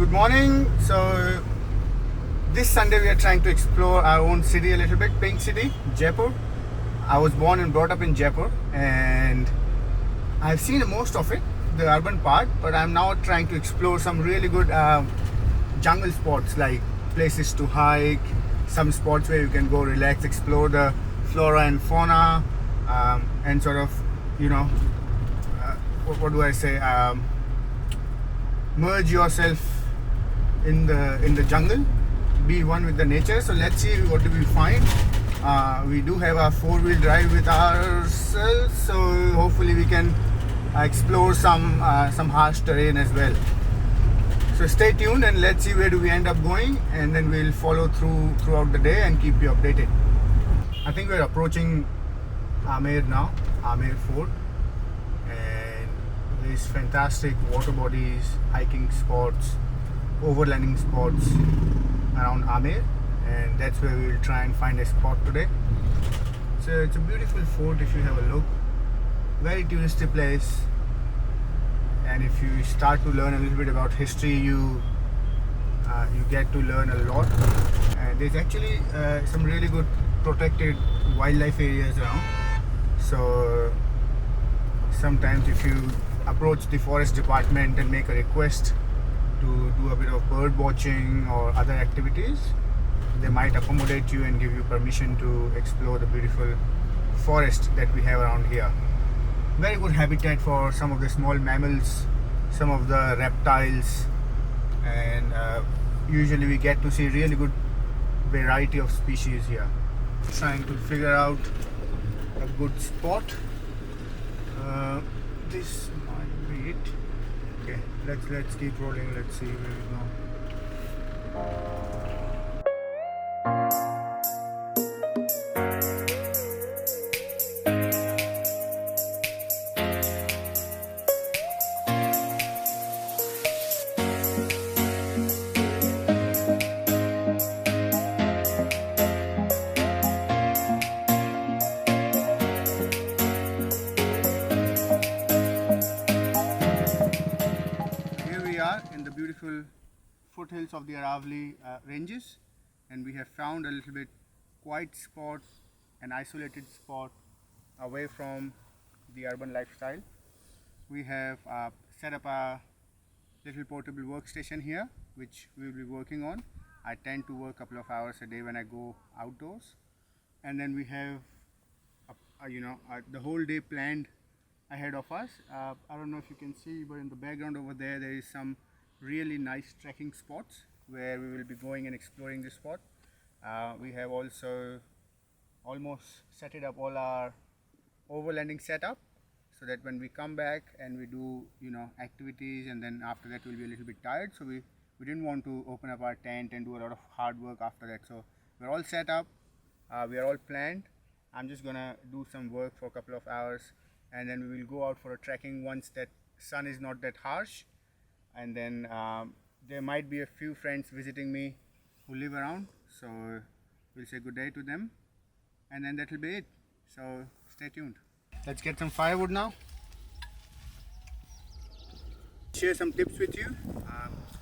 Good morning. So this Sunday we are trying to explore our own city a little bit, Pink City, Jaipur. I was born and brought up in Jaipur and I've seen most of it, the urban part, but I'm now trying to explore some really good jungle spots, like places to hike, some spots where you can go relax, explore the flora and fauna, and sort of, what do I say, merge yourself in the jungle, be one with the nature. So let's see what do we find. We do have a four-wheel drive with ourselves, so hopefully we can explore some harsh terrain as well. So stay tuned and let's see where do we end up going, and then we'll follow throughout the day and keep you updated. I think we're approaching Amer now, Amer Fort, and these fantastic water bodies, hiking spots, overlanding spots around Amer, and that's where we will try and find a spot today. So it's a beautiful fort if you have a look, very touristy place, and if you start to learn a little bit about history, you get to learn a lot. And there's actually some really good protected wildlife areas around, so sometimes if you approach the forest department and make a request to do a bit of bird watching or other activities, they might accommodate you and give you permission to explore the beautiful forest that we have around here. Very good habitat for some of the small mammals, some of the reptiles, and usually we get to see really good variety of species here. Trying to figure out a good spot. This might be it. Okay, let's keep rolling. Let's see where we go. In the beautiful foothills of the Aravalli ranges, and we have found a little bit quiet spot, an isolated spot away from the urban lifestyle. We have set up a little portable workstation here which we will be working on. I tend to work a couple of hours a day when I go outdoors, and then we have the whole day planned ahead of us. I don't know if you can see, but in the background over there is some really nice trekking spots where we will be going and exploring this spot. We have also almost set it up, all our overlanding setup, so that when we come back and we do activities, and then after that we'll be a little bit tired, so we didn't want to open up our tent and do a lot of hard work after that. So we're all set up, we are all planned. I'm just gonna do some work for a couple of hours, and then we will go out for a trekking once that sun is not that harsh. And then there might be a few friends visiting me who live around, so we'll say good day to them, and then that'll be it. So stay tuned. Let's get some firewood now. Share some tips with you,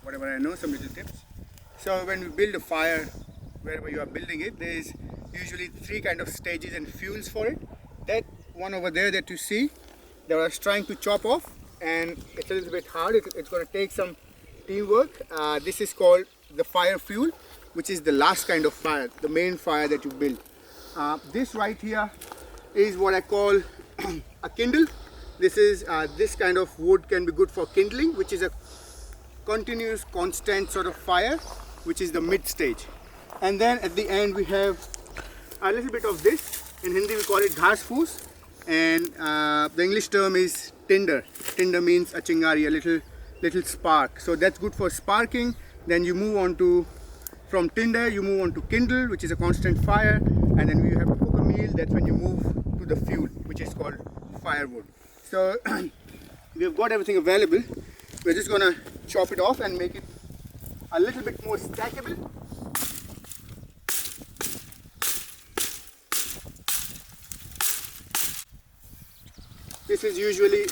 whatever I know, some little tips. So when we build a fire, wherever you are building it, there is usually three kind of stages and fuels for it. That one over there that you see, that I was trying to chop off, and it's a little bit hard. It's going to take some teamwork. This is called the fire fuel, which is the last kind of fire, the main fire that you build. This right here is what I call a kindle. This is this kind of wood can be good for kindling, which is a continuous, constant sort of fire, which is the mid stage. And then at the end we have a little bit of this. In Hindi we call it ghas foos, and the English term is tinder. Tinder means a chingari, a little spark. So that's good for sparking. Then you move on to, from tinder you move on to kindle, which is a constant fire, and then when you have to cook a meal, that's when you move to the fuel, which is called firewood. So we have got everything available. We're just gonna chop it off and make it a little bit more stackable. This is usually,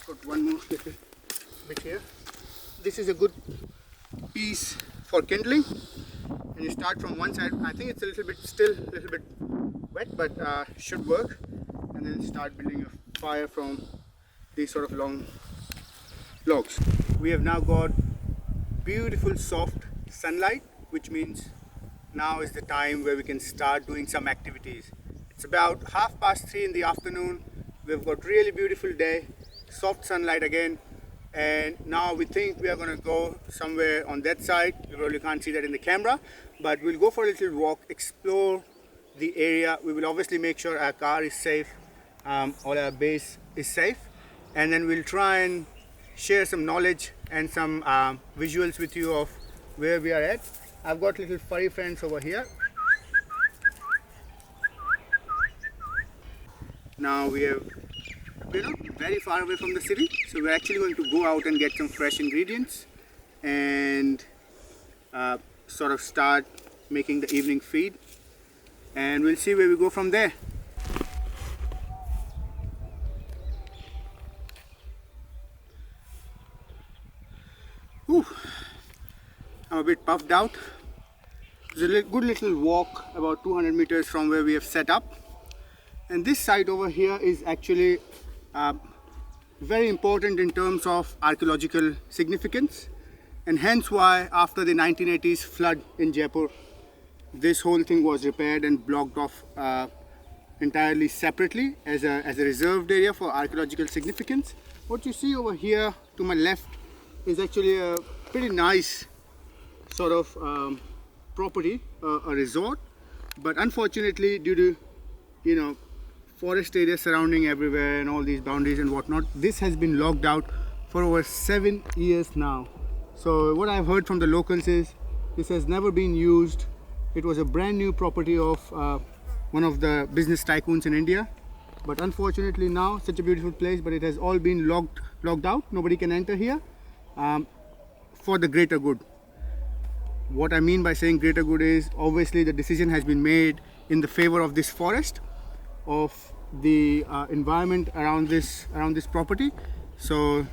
put one more bit here. This is a good piece for kindling, and you start from one side. I think it's a little bit wet, but should work. And then start building a fire from these sort of long logs. We have now got beautiful soft sunlight, which means now is the time where we can start doing some activities. It's about 3:30 in the afternoon. We've got really beautiful day, soft sunlight again, and now we think we are going to go somewhere on that side. You probably can't see that in the camera, but we'll go for a little walk, explore the area. We will obviously make sure our car is safe, all our base is safe, and then we'll try and share some knowledge and some visuals with you of where we are at. I've got little furry friends over here. Now we're not very far away from the city, so we're actually going to go out and get some fresh ingredients and sort of start making the evening feed, and we'll see where we go from there. Whew. I'm a bit puffed out. It's a good little walk about 200 meters from where we have set up, and this site over here is actually very important in terms of archaeological significance, and hence why after the 1980s flood in Jaipur, this whole thing was repaired and blocked off entirely separately as a reserved area for archaeological significance. What you see over here to my left is actually a pretty nice sort of property, a resort, but unfortunately due to forest area surrounding everywhere and all these boundaries and whatnot, this has been locked out for over 7 years now. So what I've heard from the locals is this has never been used. It was a brand new property of one of the business tycoons in India, but unfortunately now such a beautiful place, but it has all been locked out. Nobody can enter here for the greater good. What I mean by saying greater good is obviously the decision has been made in the favor of this forest, of the environment around this property. So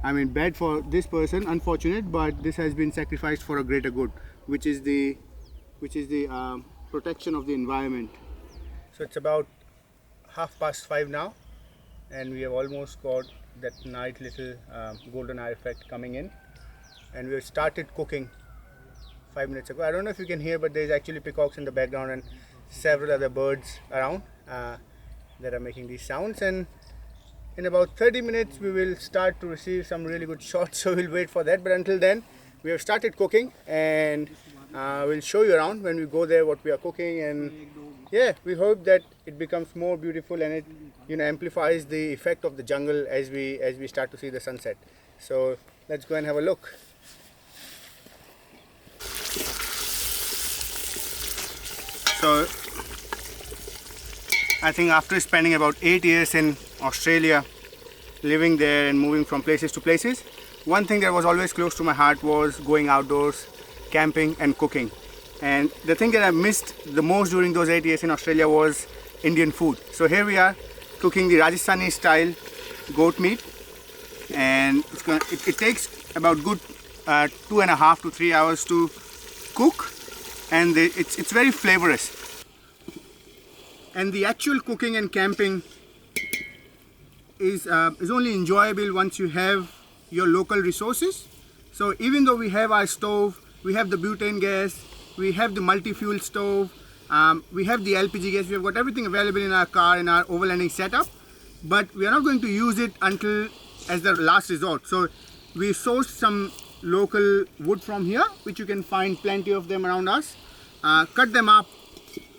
I mean, bad for this person, unfortunate, but this has been sacrificed for a greater good, which is the protection of the environment. So it's about 5:30 now, and we have almost got that nice little golden hour effect coming in, and we have started cooking 5 minutes ago. I don't know if you can hear, but there's actually peacocks in the background and several other birds around that are making these sounds, and in about 30 minutes we will start to receive some really good shots, so we'll wait for that. But until then we have started cooking, and we'll show you around when we go there what we are cooking, and yeah, we hope that it becomes more beautiful and it amplifies the effect of the jungle as we start to see the sunset. So let's go and have a look. So I think after spending about 8 years in Australia, living there and moving from places to places, one thing that was always close to my heart was going outdoors, camping and cooking. And the thing that I missed the most during those 8 years in Australia was Indian food. So here we are cooking the Rajasthani style goat meat, and it takes about good 2.5 to 3 hours to cook, and it's very flavorous. And the actual cooking and camping is only enjoyable once you have your local resources. So even though we have our stove, we have the butane gas, we have the multi-fuel stove, we have the LPG gas, we have got everything available in our car, in our overlanding setup, but we are not going to use it until as the last resort. So we sourced some local wood from here, which you can find plenty of them around us, cut them up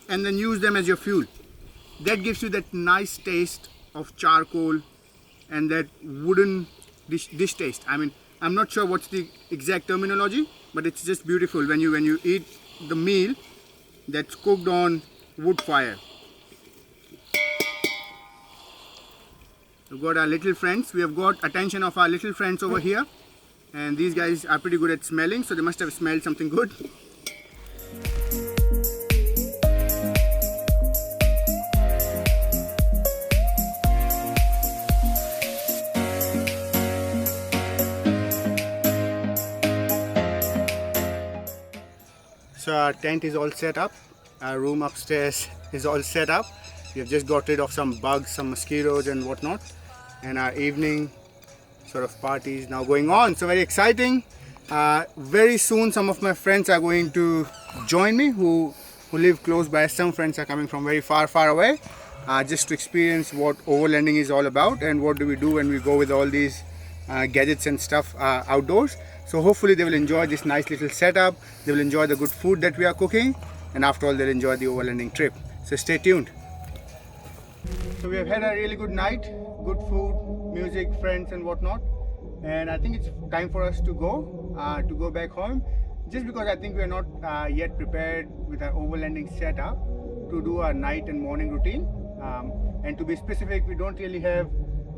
and then use them as your fuel. That gives you that nice taste of charcoal and that wooden dish taste. I mean, I'm not sure what's the exact terminology, but it's just beautiful when you eat the meal that's cooked on wood fire. We've got our little friends. We have got attention of our little friends over here, and these guys are pretty good at smelling, so they must have smelled something good. So our tent is all set up. Our room upstairs is all set up. We have just got rid of some bugs, some mosquitoes and whatnot. And our evening sort of party is now going on. So very exciting. Very soon some of my friends are going to join me who live close by. Some friends are coming from very far away just to experience what overlanding is all about and what do we do when we go with all these gadgets and stuff outdoors. So hopefully they will enjoy this nice little setup. They will enjoy the good food that we are cooking, and after all they'll enjoy the overlanding trip. So stay tuned. So we have had a really good night, good food, music, friends and whatnot, and I think it's time for us to go back home, just because I think we are not yet prepared with our overlanding setup to do our night and morning routine. And to be specific, we don't really have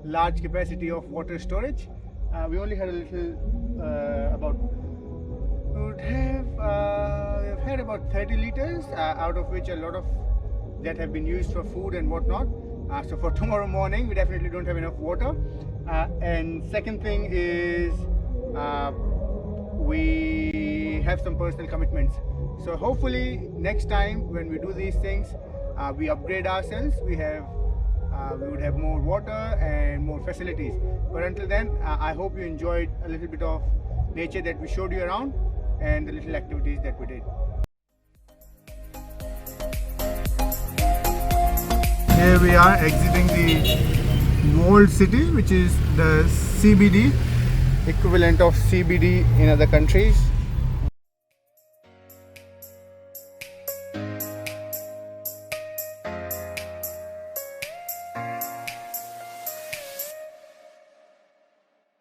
large capacity of water storage. We only had a little we've had about 30 liters, out of which a lot of that have been used for food and whatnot. So for tomorrow morning we definitely don't have enough water. And second thing is we have some personal commitments. So hopefully next time when we do these things, we upgrade ourselves. We would have more water and more facilities. But until then, I hope you enjoyed a little bit of nature that we showed you around and the little activities that we did. Here we are exiting the walled city, which is the CBD, equivalent of CBD in other countries.